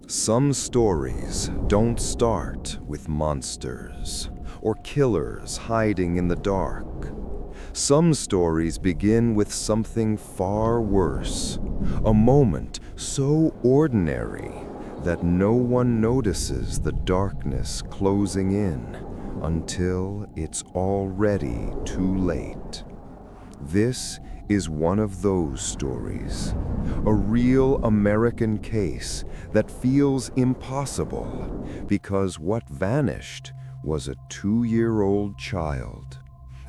Some stories don't start with monsters or killers hiding in the dark. Some stories begin with something far worse, a moment so ordinary that no one notices the darkness closing in until it's already too late. This is one of those stories, a real American case that feels impossible because what vanished was a 2-year-old child.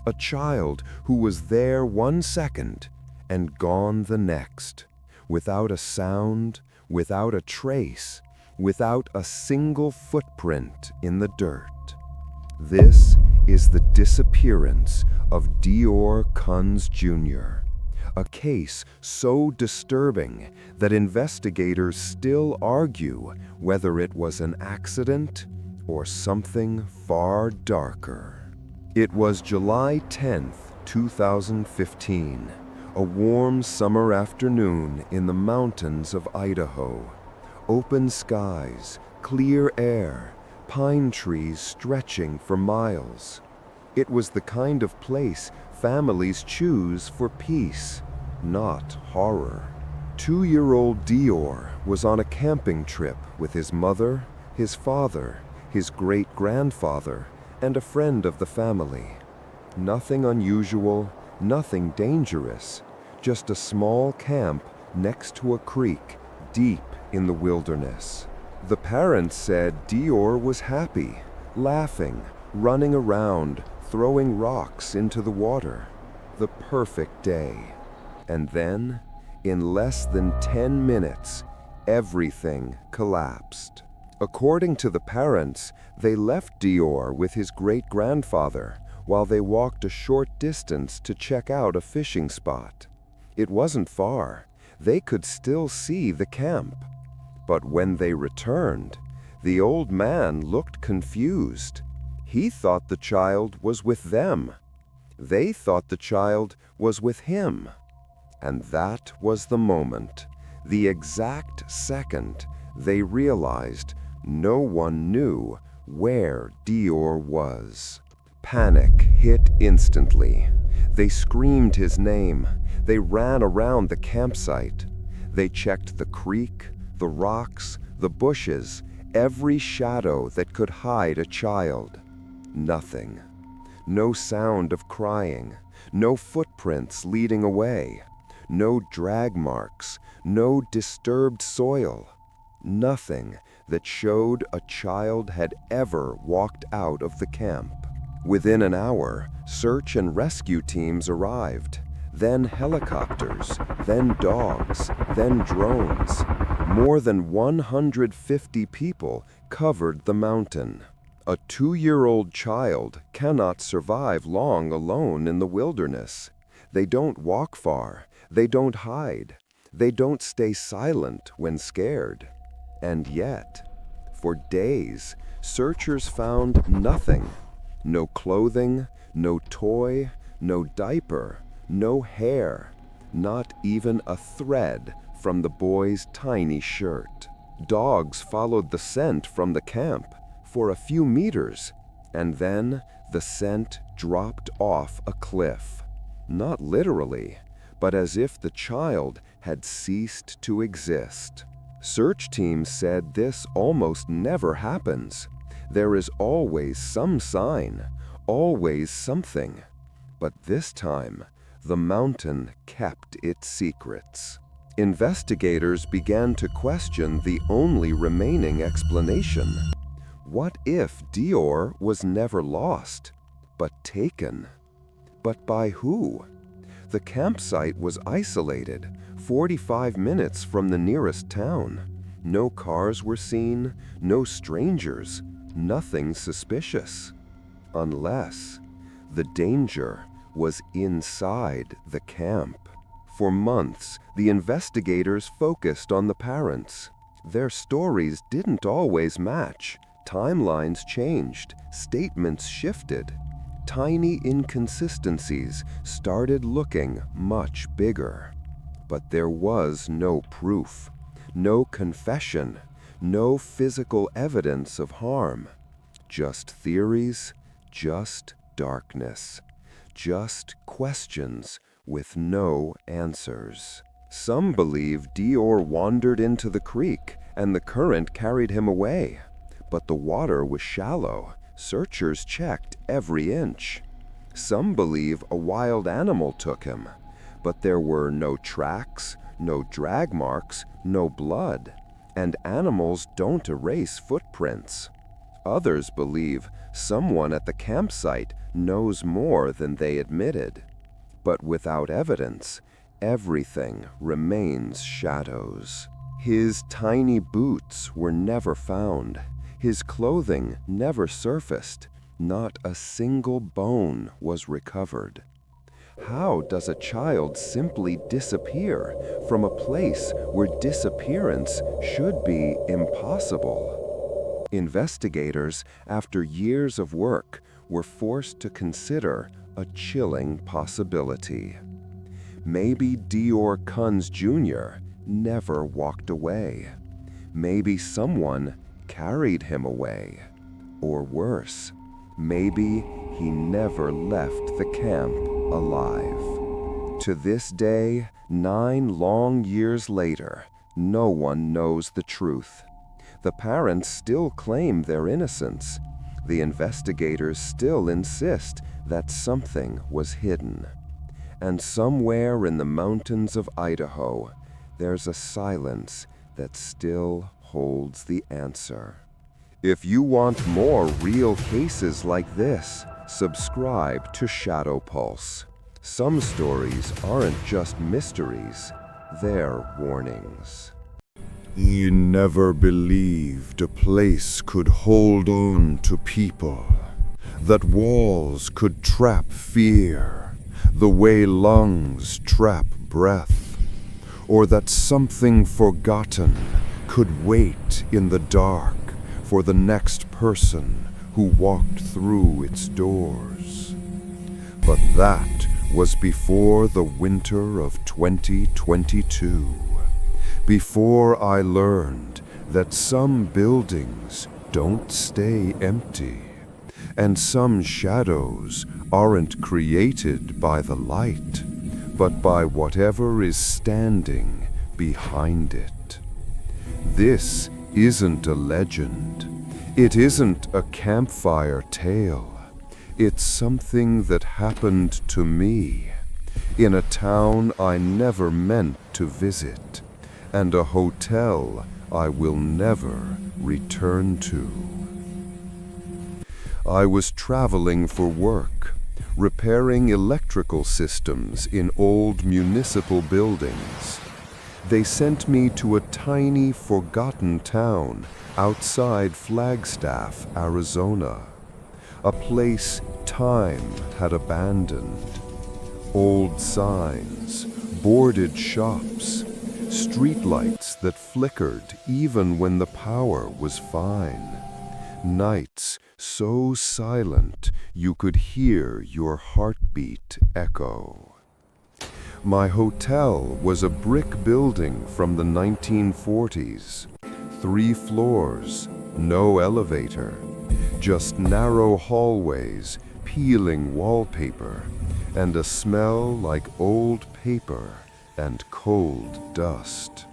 A child who was there 1 second and gone the next, without a sound, without a trace, without a single footprint in the dirt. This is the disappearance of Dior Kunz Jr., a case so disturbing that investigators still argue whether it was an accident or something far darker. It was July 10th, 2015, a warm summer afternoon in the mountains of Idaho. Open skies, clear air, pine trees stretching for miles. It was the kind of place families choose for peace, not horror. 2-year-old Dior was on a camping trip with his mother, his father, his great-grandfather, and a friend of the family. Nothing unusual, nothing dangerous, just a small camp next to a creek deep in the wilderness. The parents said Dior was happy, laughing, running around, throwing rocks into the water. The perfect day. And then, in less than 10 minutes, everything collapsed. According to the parents, they left Dior with his great-grandfather while they walked a short distance to check out a fishing spot. It wasn't far. They could still see the camp. But when they returned, the old man looked confused. He thought the child was with them. They thought the child was with him. And that was the moment, the exact second, they realized no one knew where Dior was. Panic hit instantly. They screamed his name. They ran around the campsite. They checked the creek, the rocks, the bushes, every shadow that could hide a child. Nothing. No sound of crying, no footprints leading away, no drag marks, no disturbed soil. Nothing that showed a child had ever walked out of the camp. Within an hour, search and rescue teams arrived. Then helicopters, then dogs, then drones. More than 150 people covered the mountain. A 2-year-old child cannot survive long alone in the wilderness. They don't walk far. They don't hide. They don't stay silent when scared. And yet, for days, searchers found nothing. No clothing, no toy, no diaper, no hair, not even a thread from the boy's tiny shirt. Dogs followed the scent from the camp for a few meters, and then the scent dropped off a cliff. Not literally, but as if the child had ceased to exist. Search teams said this almost never happens. There is always some sign, always something. But this time, the mountain kept its secrets. Investigators began to question the only remaining explanation. What if Dior was never lost, but taken? But by who? The campsite was isolated, 45 minutes from the nearest town. No cars were seen, no strangers, nothing suspicious. Unless the danger was inside the camp. For months, the investigators focused on the parents. Their stories didn't always match. Timelines changed, statements shifted. Tiny inconsistencies started looking much bigger. But there was no proof, no confession, No physical evidence of harm. Just theories, just darkness. Just questions with no answers. Some believe Dior wandered into the creek and the current carried him away. But the water was shallow. Searchers checked every inch. Some believe a wild animal took him, but there were no tracks, no drag marks, no blood, and animals don't erase footprints. Others believe someone at the campsite knows more than they admitted. But without evidence, everything remains shadows. His tiny boots were never found. His clothing never surfaced. Not a single bone was recovered. How does a child simply disappear from a place where disappearance should be impossible? Investigators, after years of work, were forced to consider a chilling possibility. Maybe Dior Kunz Jr. never walked away. Maybe someone carried him away. Or worse, maybe he never left the camp alive. To this day, 9 long years later, no one knows the truth. The parents still claim their innocence. The investigators still insist that something was hidden. And somewhere in the mountains of Idaho, there's a silence that still holds the answer. If you want more real cases like this, subscribe to ShadowPulse. Some stories aren't just mysteries, they're warnings. He never believed a place could hold on to people, that walls could trap fear, the way lungs trap breath, or that something forgotten could wait in the dark for the next person who walked through its doors. But that was before the winter of 2022. Before I learned that some buildings don't stay empty, and some shadows aren't created by the light, but by whatever is standing behind it. This isn't a legend. It isn't a campfire tale. It's something that happened to me in a town I never meant to visit, and a hotel I will never return to. I was traveling for work, repairing electrical systems in old municipal buildings. They sent me to a tiny, forgotten town outside Flagstaff, Arizona, a place time had abandoned. Old signs, boarded shops, streetlights that flickered even when the power was fine. Nights so silent you could hear your heartbeat echo. My hotel was a brick building from the 1940s. 3 floors, no elevator, just narrow hallways, peeling wallpaper, and a smell like old paper and cold dust.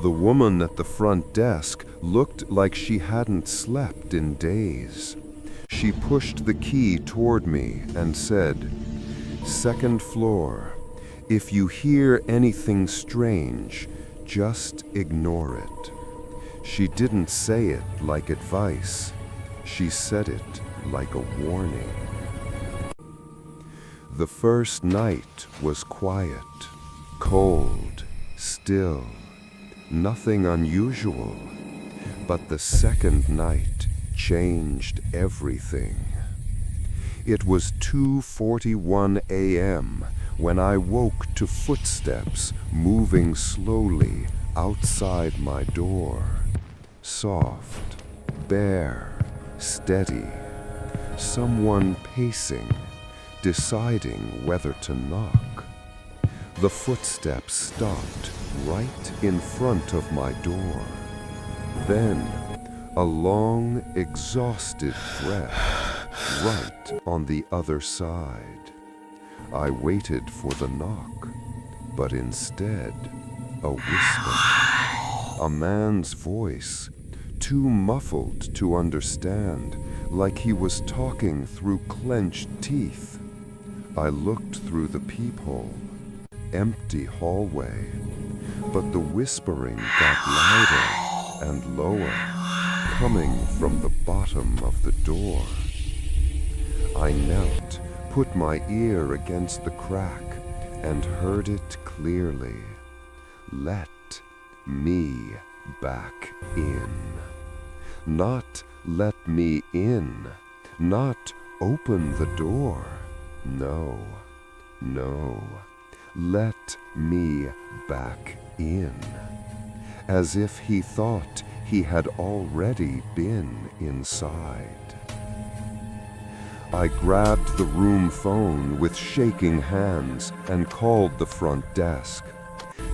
The woman at the front desk looked like she hadn't slept in days. She pushed the key toward me and said, "Second floor. If you hear anything strange, just ignore it." She didn't say it like advice. She said it like a warning. The first night was quiet, cold, still, nothing unusual. But the second night changed everything. It was 2:41 a.m. when I woke to footsteps moving slowly outside my door. Soft, bare, steady. Someone pacing, deciding whether to knock. The footsteps stopped right in front of my door. Then, a long, exhausted breath right on the other side. I waited for the knock, but instead, a whisper. A man's voice, too muffled to understand, like he was talking through clenched teeth. I looked through the peephole. Empty hallway, but the whispering got louder and lower, coming from the bottom of the door. I knelt, put my ear against the crack, and heard it clearly. Let me back in. Not let me in, not open the door. No, no. Let me back in, as if he thought he had already been inside. I grabbed the room phone with shaking hands and called the front desk.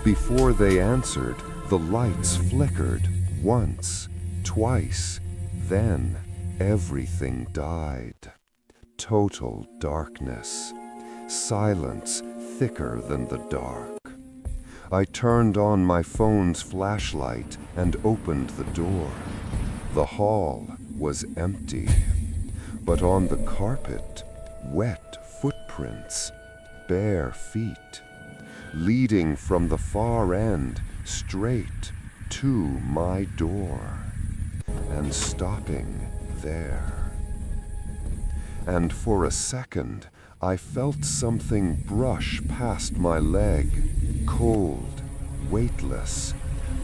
Before they answered, the lights flickered once, twice, then everything died. Total darkness, silence thicker than the dark. I turned on my phone's flashlight and opened the door. The hall was empty, but on the carpet, wet footprints, bare feet, leading from the far end straight to my door, and stopping there. And for a second, I felt something brush past my leg, cold, weightless,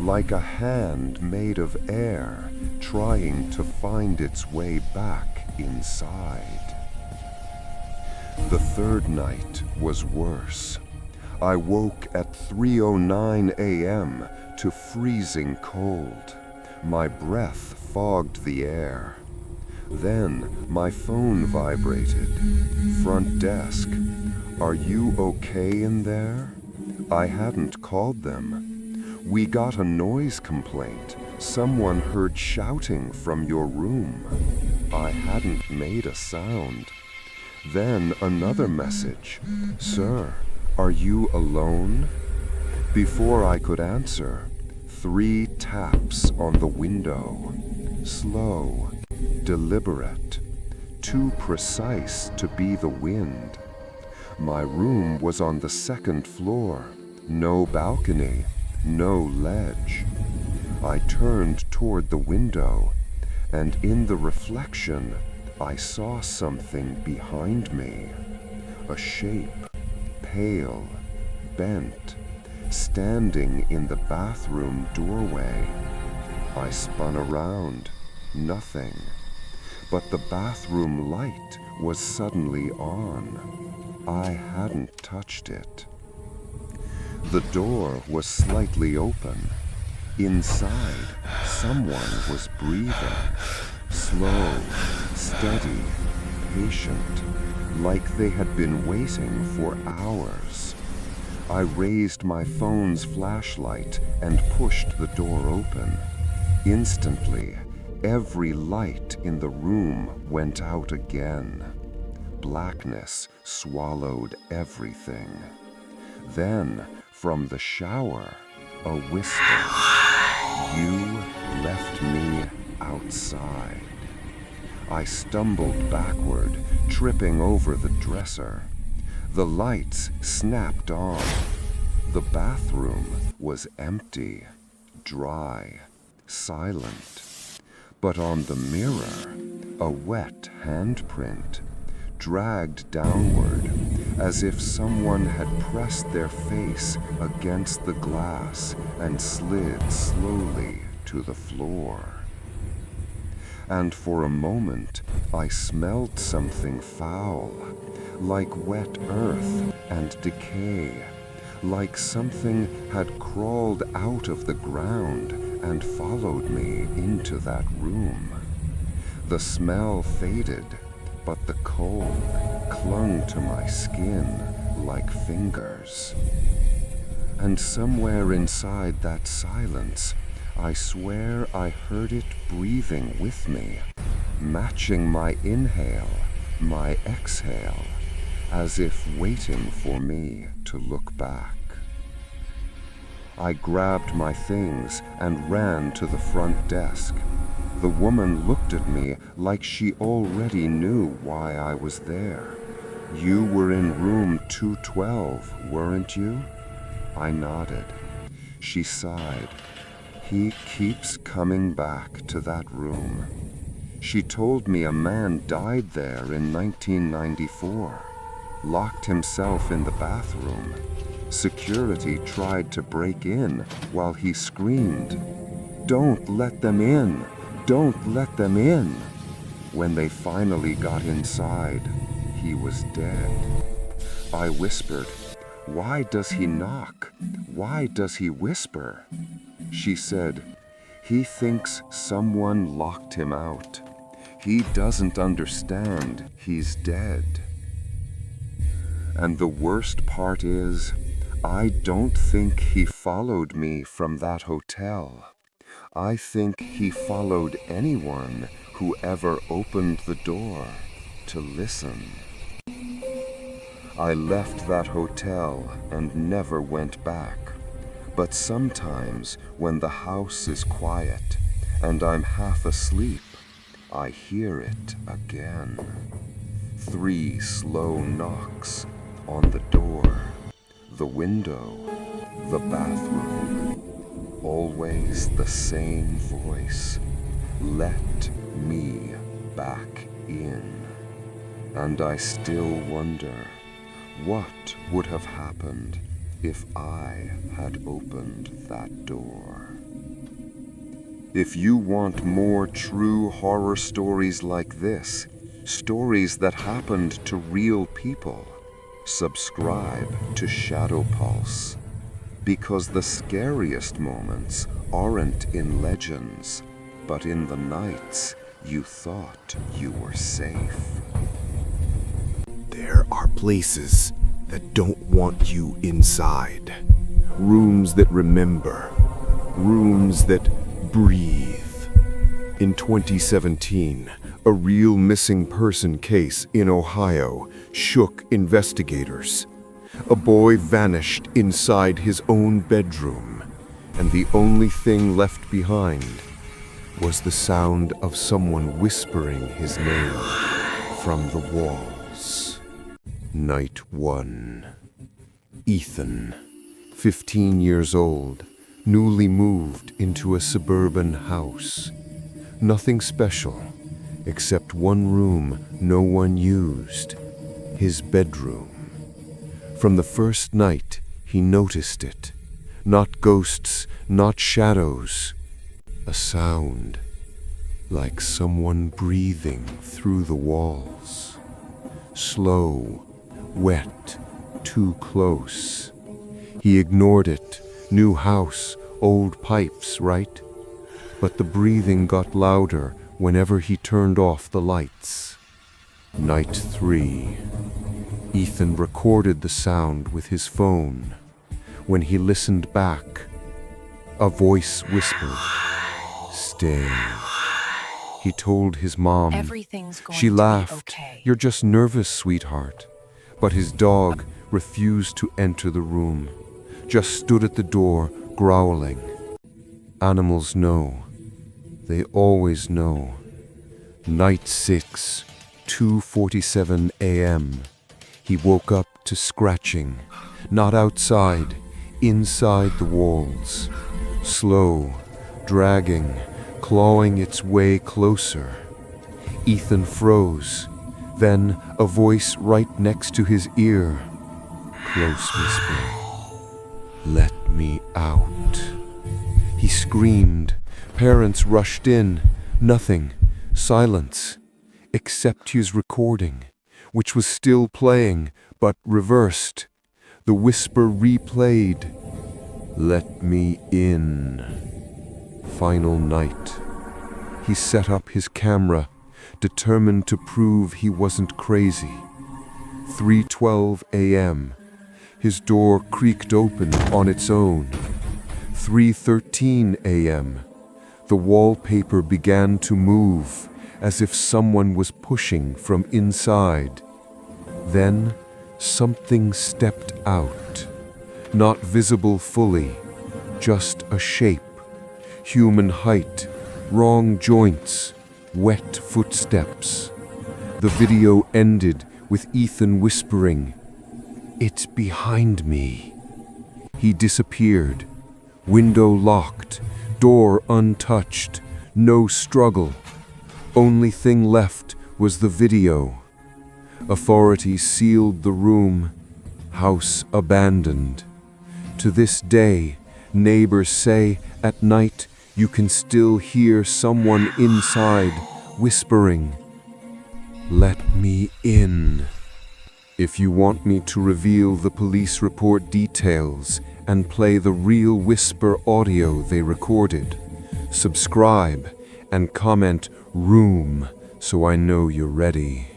like a hand made of air trying to find its way back inside. The third night was worse. I woke at 3:09 a.m. to freezing cold. My breath fogged the air. Then my phone vibrated. Front desk. Are you okay in there? I hadn't called them. We got a noise complaint. Someone heard shouting from your room. I hadn't made a sound. Then another message. Sir, are you alone? Before I could answer, 3 taps on the window. Slow, deliberate, too precise to be the wind. My room was on the 2nd floor, no balcony, no ledge. I turned toward the window, and in the reflection, I saw something behind me. A shape, pale, bent, standing in the bathroom doorway. I spun around. Nothing. But the bathroom light was suddenly on. I hadn't touched it. The door was slightly open. Inside, someone was breathing. Slow, steady, patient, like they had been waiting for hours. I raised my phone's flashlight and pushed the door open. Instantly, every light in the room went out again. Blackness swallowed everything. Then, from the shower, a whisper. You left me outside. I stumbled backward, tripping over the dresser. The lights snapped on. The bathroom was empty, dry, silent. But on the mirror, a wet handprint, dragged downward, as if someone had pressed their face against the glass and slid slowly to the floor. And for a moment, I smelled something foul, like wet earth and decay, like something had crawled out of the ground and followed me into that room. The smell faded, but the cold clung to my skin like fingers. And somewhere inside that silence, I swear I heard it breathing with me, matching my inhale, my exhale, as if waiting for me to look back. I grabbed my things and ran to the front desk. The woman looked at me like she already knew why I was there. "You were in room 212, weren't you?" I nodded. She sighed. "He keeps coming back to that room. She told me a man died there in 1994, locked himself in the bathroom. Security tried to break in while he screamed, 'Don't let them in! Don't let them in!' When they finally got inside, he was dead." I whispered, "Why does he knock? Why does he whisper?" She said, "He thinks someone locked him out. He doesn't understand he's dead." And the worst part is, I don't think he followed me from that hotel. I think he followed anyone who ever opened the door to listen. I left that hotel and never went back. But sometimes when the house is quiet and I'm half asleep, I hear it again. 3 slow knocks on the door, the window, the bathroom. Always the same voice. "Let me back in." And I still wonder, what would have happened if I had opened that door? If you want more true horror stories like this, stories that happened to real people, subscribe to ShadowPulse. Because the scariest moments aren't in legends, but in the nights you thought you were safe. There are places that don't want you inside. Rooms that remember. Rooms that breathe. In 2017, a real missing person case in Ohio shook investigators. A boy vanished inside his own bedroom, and the only thing left behind was the sound of someone whispering his name from the walls. Night 1. Ethan, 15 years old, newly moved into a suburban house. Nothing special, except one room no one used, his bedroom. From the first night, he noticed it. Not ghosts, not shadows. A sound, like someone breathing through the walls. Slow, wet, too close. He ignored it. New house, old pipes, right? But the breathing got louder whenever he turned off the lights. Night 3. Ethan recorded the sound with his phone. When he listened back, a voice whispered, "Stay." He told his mom. Everything's going She to be laughed. okay. "You're just nervous, sweetheart." But his dog refused to enter the room, just stood at the door, growling. Animals know. They always know. Night 6, 2:47 a.m. He woke up to scratching, not outside, inside the walls. Slow, dragging, clawing its way closer. Ethan froze. Then a voice right next to his ear. Close whisper. "Let me out." He screamed. Parents rushed in. Nothing. Silence. Except his recording, which was still playing, but reversed. The whisper replayed. "Let me in." Final night. He set up his camera, determined to prove he wasn't crazy. 3:12 a.m. His door creaked open on its own. 3:13 a.m. The wallpaper began to move, as if someone was pushing from inside. Then, something stepped out. Not visible fully, just a shape. Human height, wrong joints, wet footsteps. The video ended with Ethan whispering, "It's behind me." He disappeared. Window locked, door untouched, no struggle. Only thing left was the video. Authorities sealed the room, house abandoned. To this day, neighbors say at night you can still hear someone inside whispering, "Let me in." If you want me to reveal the police report details and play the real whisper audio they recorded, subscribe and comment "room" so I know you're ready.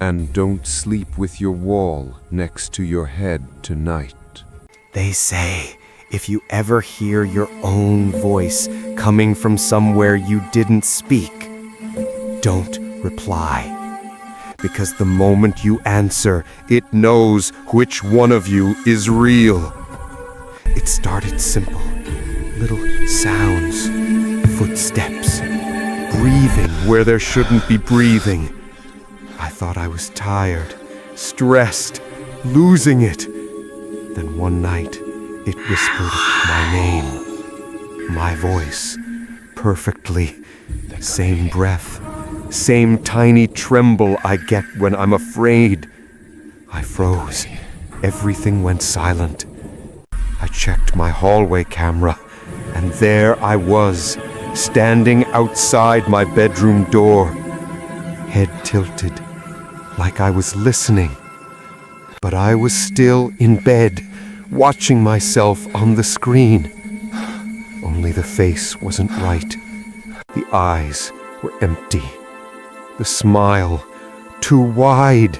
And don't sleep with your wall next to your head tonight. They say if you ever hear your own voice coming from somewhere you didn't speak, don't reply. Because the moment you answer, it knows which one of you is real. It started simple. Little sounds, footsteps, breathing where there shouldn't be breathing. I thought I was tired, stressed, losing it. Then one night, it whispered my name, my voice, perfectly. Same breath, same tiny tremble I get when I'm afraid. I froze. Everything went silent. I checked my hallway camera, and there I was, standing outside my bedroom door, head tilted, like I was listening. But I was still in bed, watching myself on the screen. Only the face wasn't right. The eyes were empty. The smile too wide,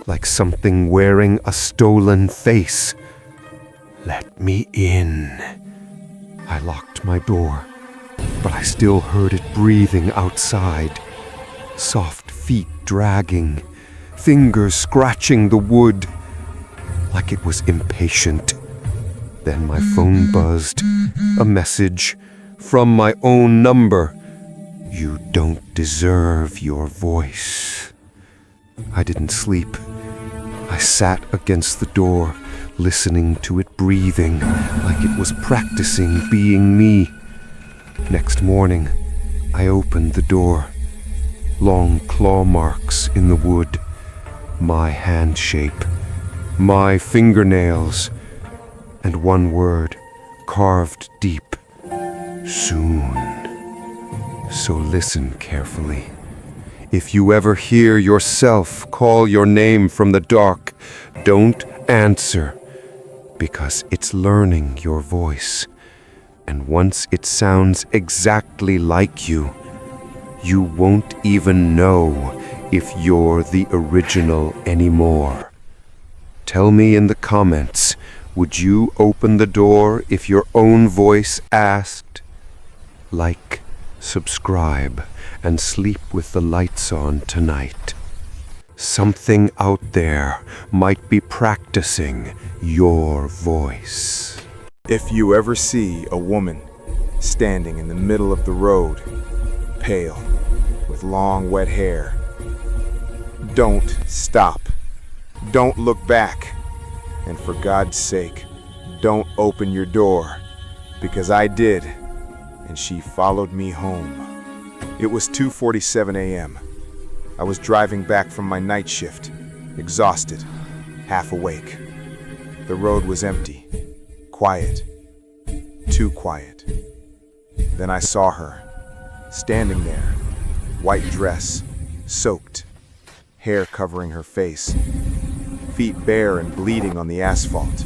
like something wearing a stolen face. Let me in. I locked my door, but I still heard it breathing outside. Soft feet dragging, fingers scratching the wood, like it was impatient. Then my phone buzzed, a message from my own number. "You don't deserve your voice." I didn't sleep. I sat against the door, listening to it breathing like it was practicing being me. Next morning, I opened the door. Long claw marks in the wood, my hand shape, my fingernails, and one word carved deep: soon. So listen carefully. If you ever hear yourself call your name from the dark, don't answer, because it's learning your voice. And once it sounds exactly like you, you won't even know if you're the original anymore. Tell me in the comments, would you open the door if your own voice asked? Like, subscribe, and sleep with the lights on tonight. Something out there might be practicing your voice. If you ever see a woman standing in the middle of the road, pale, with long wet hair, don't stop. Don't look back. And for God's sake, don't open your door, because I did, and she followed me home. It was 2:47 a.m. I was driving back from my night shift, exhausted, half awake. The road was empty, quiet, too quiet. Then I saw her, standing there, white dress, soaked, hair covering her face, feet bare and bleeding on the asphalt.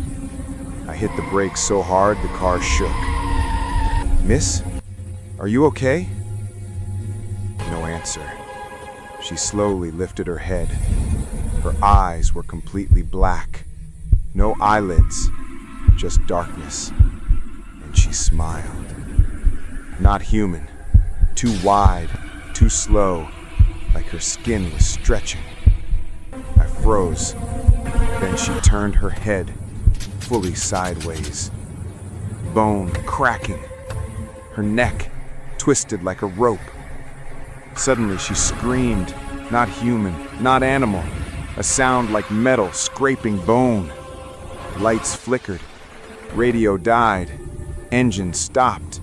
I hit the brakes so hard the car shook. "Miss, are you okay?" No answer. She slowly lifted her head. Her eyes were completely black. No eyelids, just darkness. smiled. Not human. Too wide, too slow, like her skin was stretching. I froze. Then she turned her head, fully sideways. Bone cracking. Her neck twisted like a rope. Suddenly she screamed, not human, not animal, a sound like metal scraping bone. Lights flickered. Radio died. Engine stopped.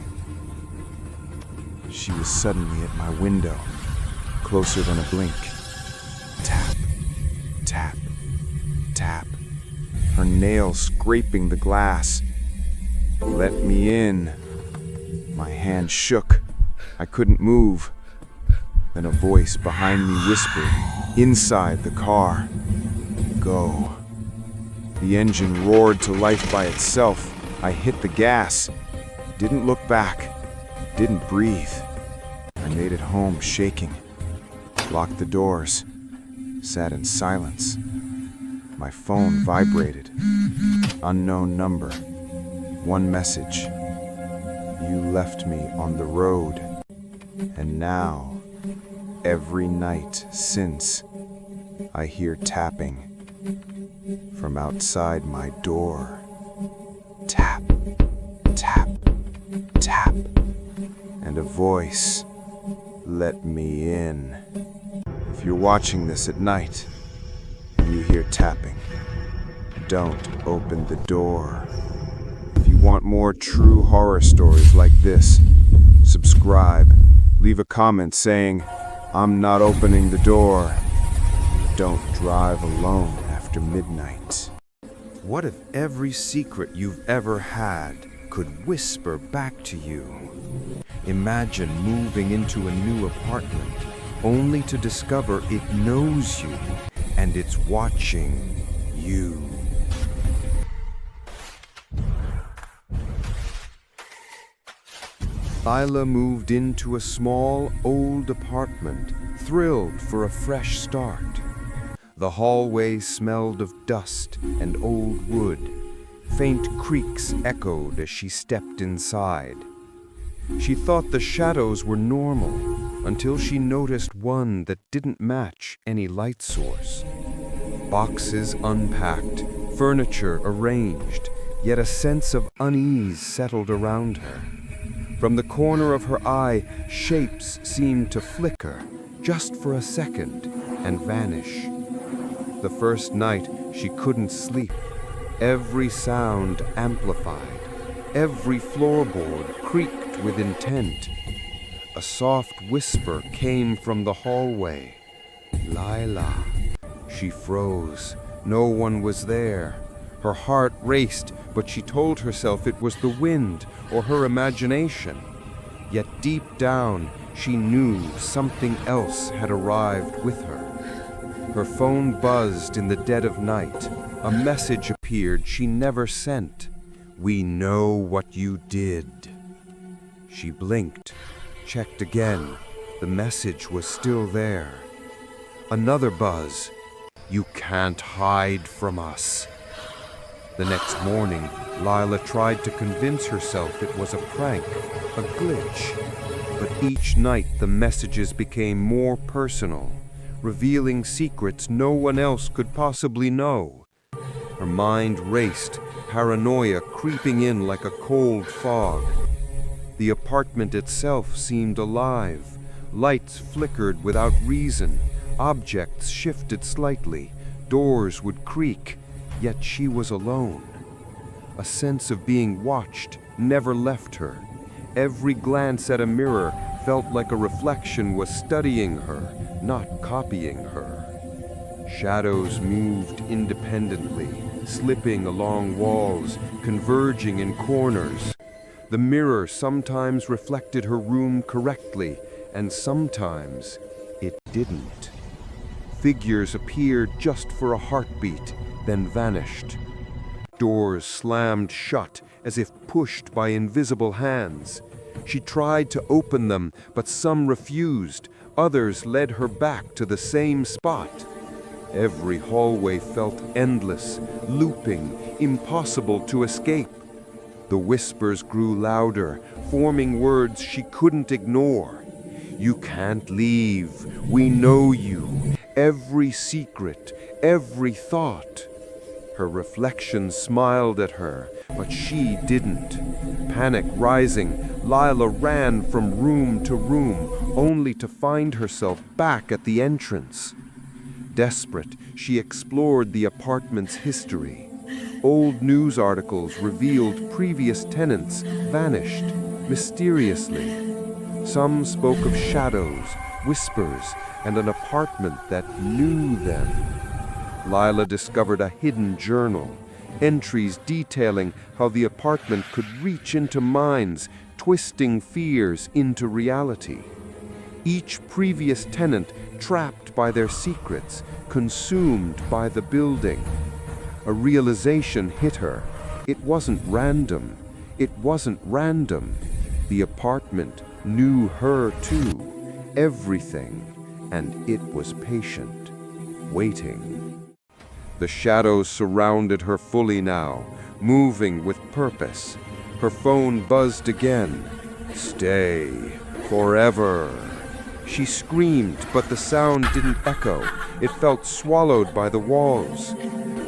She was suddenly at my window, closer than a blink. Tap, tap, tap. Her nails scraping the glass. Let me in. My hand shook. I couldn't move. Then a voice behind me whispered, inside the car, "Go." The engine roared to life by itself. I hit the gas. Didn't look back. Didn't breathe. I made it home shaking. Locked the doors. Sat in silence. My phone vibrated. Unknown number. One message. You left me on the road. And now, every night since, I hear tapping from outside my door. Tap, tap, tap. And a voice, "Let me in." If you're watching this at night and you hear tapping, don't open the door. If you want more true horror stories like this, subscribe. Leave a comment saying, "I'm not opening the door." Don't drive alone after midnight. What if every secret you've ever had could whisper back to you? Imagine moving into a new apartment only to discover it knows you and it's watching you. Lila moved into a small, old apartment, thrilled for a fresh start. The hallway smelled of dust and old wood. Faint creaks echoed as she stepped inside. She thought the shadows were normal until she noticed one that didn't match any light source. Boxes unpacked, furniture arranged, yet a sense of unease settled around her. From the corner of her eye, shapes seemed to flicker, just for a second, and vanish. The first night, she couldn't sleep. Every sound amplified. Every floorboard creaked with intent. A soft whisper came from the hallway. "Lila." She froze. No one was there. Her heart raced, but she told herself it was the wind or her imagination. Yet deep down, she knew something else had arrived with her. Her phone buzzed in the dead of night. A message appeared she never sent. "We know what you did." She blinked, checked again. The message was still there. Another buzz. "You can't hide from us." The next morning, Lila tried to convince herself it was a prank, a glitch. But each night the messages became more personal, revealing secrets no one else could possibly know. Her mind raced, paranoia creeping in like a cold fog. The apartment itself seemed alive. Lights flickered without reason. Objects shifted slightly. Doors would creak. Yet she was alone. A sense of being watched never left her. Every glance at a mirror felt like a reflection was studying her, not copying her. Shadows moved independently, slipping along walls, converging in corners. The mirror sometimes reflected her room correctly, and sometimes it didn't. Figures appeared just for a heartbeat, then vanished. Doors slammed shut as if pushed by invisible hands. She tried to open them, but some refused. Others led her back to the same spot. Every hallway felt endless, looping, impossible to escape. The whispers grew louder, forming words she couldn't ignore. "You can't leave. We know you. Every secret, every thought." Her reflection smiled at her, but she didn't. Panic rising, Lila ran from room to room, only to find herself back at the entrance. Desperate, she explored the apartment's history. Old news articles revealed previous tenants vanished mysteriously. Some spoke of shadows, whispers, and an apartment that knew them. Lila discovered a hidden journal, entries detailing how the apartment could reach into minds, twisting fears into reality. Each previous tenant trapped by their secrets, consumed by the building. A realization hit her. It wasn't random. It wasn't random. The apartment knew her too, everything, and it was patient, waiting. The shadows surrounded her fully now, moving with purpose. Her phone buzzed again. "Stay, forever." She screamed, but the sound didn't echo. It felt swallowed by the walls.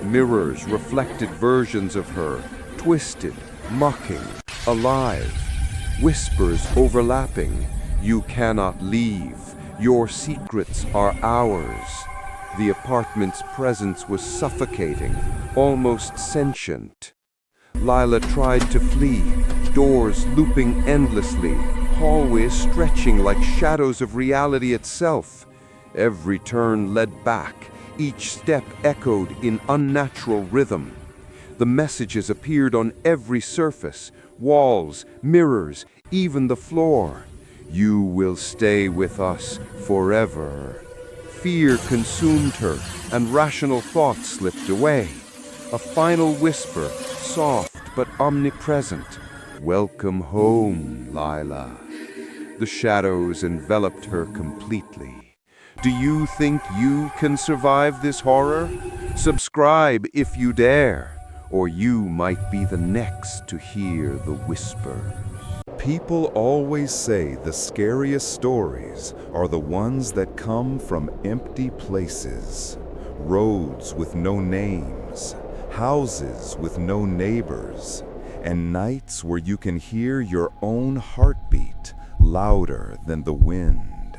Mirrors reflected versions of her, twisted, mocking, alive. Whispers overlapping. "You cannot leave. Your secrets are ours." The apartment's presence was suffocating, almost sentient. Lila tried to flee, doors looping endlessly, hallways stretching like shadows of reality itself. Every turn led back, each step echoed in unnatural rhythm. The messages appeared on every surface, walls, mirrors, even the floor. "You will stay with us forever." Fear consumed her, and rational thoughts slipped away. A final whisper, soft but omnipresent. "Welcome home, Lila." The shadows enveloped her completely. Do you think you can survive this horror? Subscribe if you dare, or you might be the next to hear the whispers. People always say the scariest stories are the ones that come from empty places. Roads with no names, houses with no neighbors, and nights where you can hear your own heartbeat louder than the wind.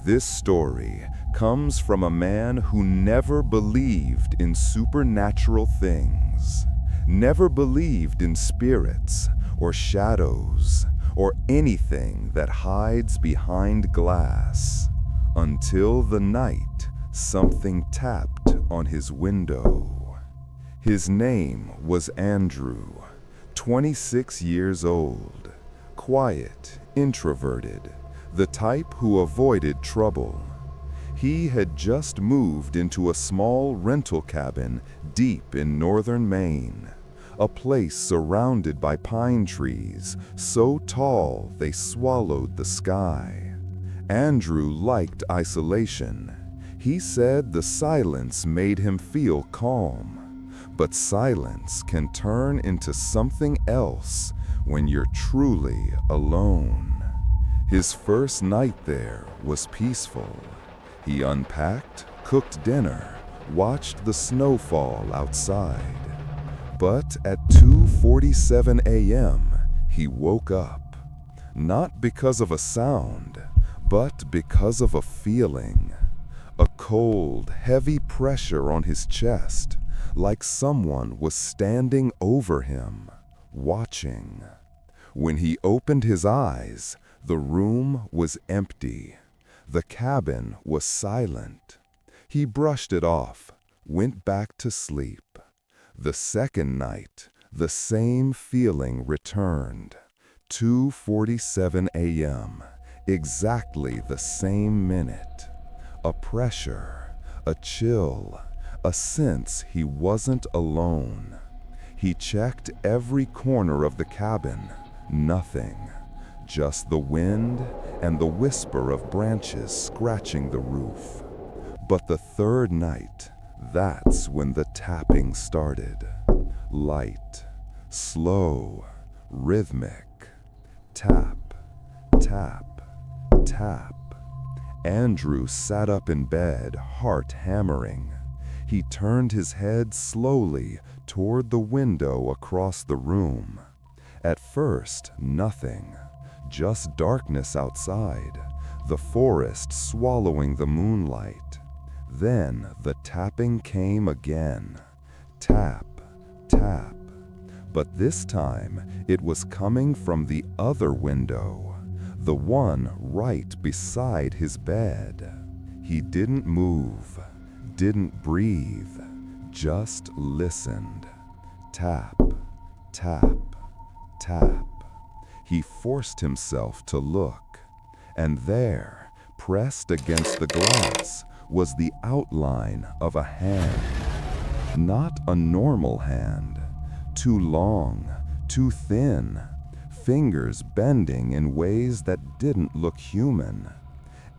This story comes from a man who never believed in supernatural things, never believed in spirits or shadows or anything that hides behind glass, until the night something tapped on his window. His name was Andrew, 26 years old, quiet, introverted, the type who avoided trouble. He had just moved into a small rental cabin deep in northern Maine, a place surrounded by pine trees so tall they swallowed the sky. Andrew liked isolation. He said the silence made him feel calm, but silence can turn into something else when you're truly alone. His first night there was peaceful. He unpacked, cooked dinner, watched the snow fall outside. But at 2:47 a.m., he woke up. Not because of a sound, but because of a feeling. A cold, heavy pressure on his chest, like someone was standing over him, watching. When he opened his eyes, the room was empty. The cabin was silent. He brushed it off, went back to sleep. The second night, the same feeling returned. 2:47 a.m., exactly the same minute. A pressure, a chill, a sense he wasn't alone. He checked every corner of the cabin. Nothing. Just the wind and the whisper of branches scratching the roof. But the third night, that's when the tapping started. Light, slow, rhythmic. Tap, tap, tap. Andrew sat up in bed, heart hammering. He turned his head slowly toward the window across the room. At first, nothing, just darkness outside, the forest swallowing the moonlight. Then the tapping came again. Tap, tap. But this time, it was coming from the other window, the one right beside his bed. He didn't move, didn't breathe, just listened. Tap, tap, tap. He forced himself to look, and there, pressed against the glass, was the outline of a hand. Not a normal hand. Too long, too thin, fingers bending in ways that didn't look human.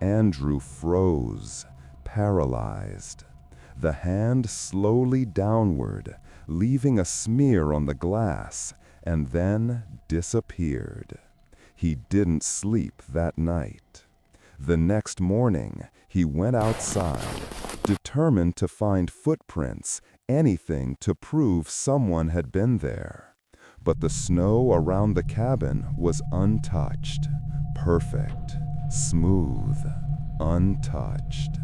Andrew froze, paralyzed. The hand slowly downward, leaving a smear on the glass, and then disappeared. He didn't sleep that night. The next morning, he went outside, determined to find footprints, anything to prove someone had been there. But the snow around the cabin was untouched, perfect, smooth, untouched.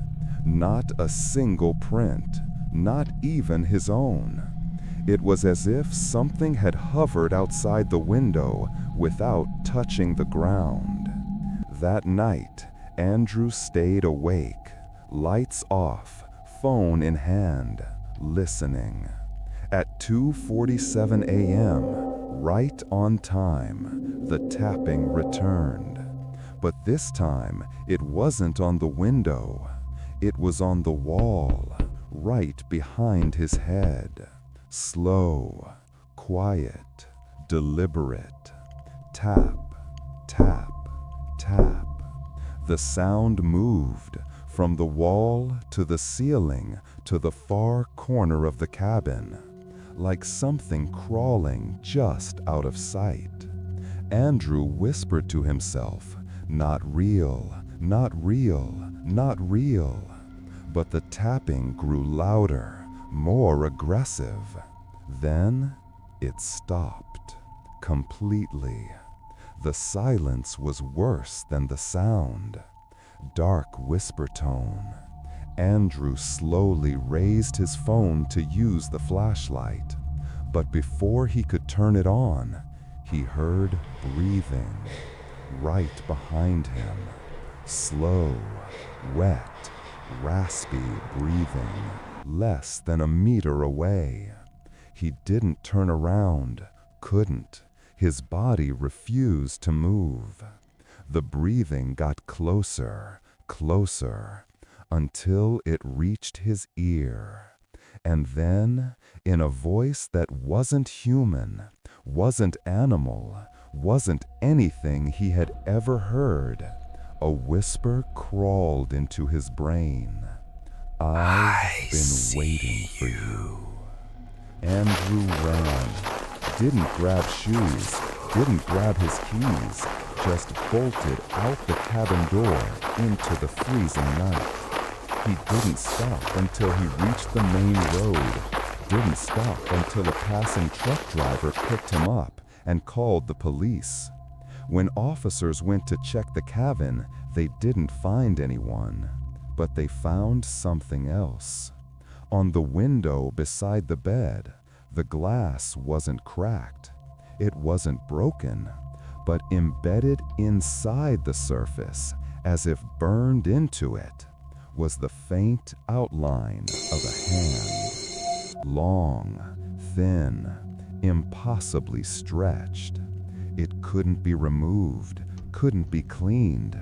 Not a single print, not even his own. It was as if something had hovered outside the window without touching the ground. That night, Andrew stayed awake, lights off, phone in hand, listening. At 2:47 a.m., right on time, the tapping returned. But this time, it wasn't on the window. It was on the wall, right behind his head. Slow, quiet, deliberate. Tap, tap, tap. The sound moved from the wall to the ceiling to the far corner of the cabin, like something crawling just out of sight. Andrew whispered to himself, "Not real, not real, not real." But the tapping grew louder, more aggressive. Then it stopped, completely. The silence was worse than the sound. Dark whisper tone. Andrew slowly raised his phone to use the flashlight, but before he could turn it on, he heard breathing right behind him. Slow, wet, raspy breathing, less than a meter away. He didn't turn around, couldn't. His body refused to move. The breathing got closer, closer, until it reached his ear. And then, in a voice that wasn't human, wasn't animal, wasn't anything he had ever heard, a whisper crawled into his brain. "I've been waiting for you." Andrew ran, didn't grab shoes, didn't grab his keys, just bolted out the cabin door into the freezing night. He didn't stop until he reached the main road, didn't stop until a passing truck driver picked him up and called the police. When officers went to check the cabin, they didn't find anyone, but they found something else. On the window beside the bed, the glass wasn't cracked. It wasn't broken, but embedded inside the surface, as if burned into it, was the faint outline of a hand. Long, thin, impossibly stretched. It couldn't be removed, couldn't be cleaned.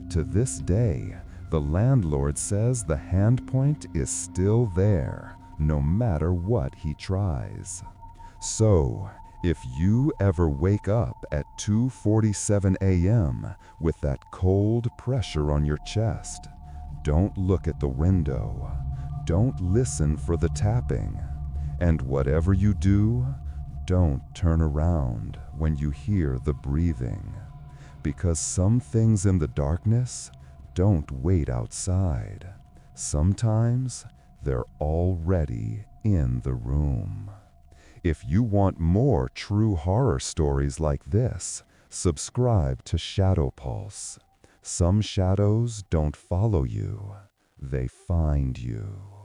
To this day, the landlord says the handpoint is still there, no matter what he tries. So, if you ever wake up at 2:47 a.m. with that cold pressure on your chest, don't look at the window. Don't listen for the tapping. And whatever you do, Don't turn around when you hear the breathing, because some things in the darkness don't wait outside. Sometimes they're already in the room. If you want more true horror stories like this, subscribe to ShadowPulse. Some shadows don't follow you, they find you.